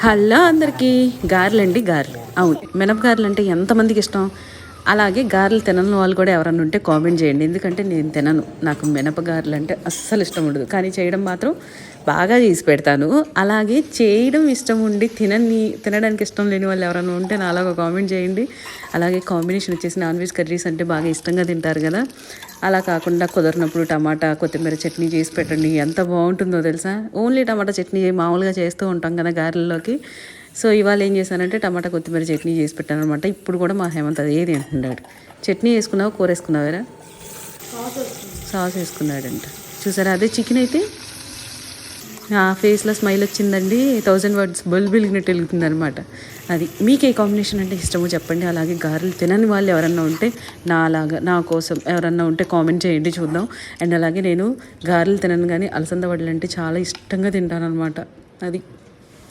Hello అందరికీ. గారెలండి, గారెలు. అవును, మినపగారెలు అంటే ఎంతమందికి ఇష్టం? అలాగే గారెలు తినని వాళ్ళు కూడా ఎవరన్నా ఉంటే కామెంట్ చేయండి. ఎందుకంటే నేను తినను, నాకు మినపగారెలు అంటే అస్సలు ఇష్టం ఉండదు. కానీ చేయడం మాత్రం బాగా చేసి పెడతాను. అలాగే చేయడం ఇష్టం ఉండి తినడానికి ఇష్టం లేని వాళ్ళు ఎవరైనా ఉంటే నాలాగా కామెంట్ చేయండి. అలాగే కాంబినేషన్ వచ్చేసి నాన్ వెజ్ కర్రీస్ అంటే బాగా ఇష్టంగా తింటారు కదా, అలా కాకుండా కుదరినప్పుడు టమాటా కొత్తిమీర చట్నీ చేసి పెట్టండి. ఎంత బాగుంటుందో తెలుసా. ఓన్లీ టమాటా చట్నీ మామూలుగా చేస్తూ ఉంటాం కదా గారెల్లోకి. సో ఇవాళ ఏం చేశానంటే టమాటా కొత్తిమీర చట్నీ చేసి పెట్టాను అనమాట. ఇప్పుడు కూడా మా హేమంత్ అదే తింటున్నాడు. చట్నీ వేసుకున్నావు, కూర వేసుకున్నావారా? సాస్ వేసుకున్నాడంట. చూసారా, అదే చికెన్ అయితే ఫేస్లో స్మైల్ వచ్చిందండి. 1000 వర్డ్స్ బల్బు వెలిగినట్టు వెలుగుతుంది అనమాట. అది మీకు ఏ కాంబినేషన్ అంటే ఇష్టమో చెప్పండి. అలాగే గారెలు తినని వాళ్ళు ఎవరన్నా ఉంటే నా కోసం ఎవరన్నా ఉంటే కామెంట్ చేయండి, చూద్దాం. అండ్ అలాగే నేను గారెలు తినను కానీ అలసంద వడలు అంటే చాలా ఇష్టంగా తింటాను అనమాట. అది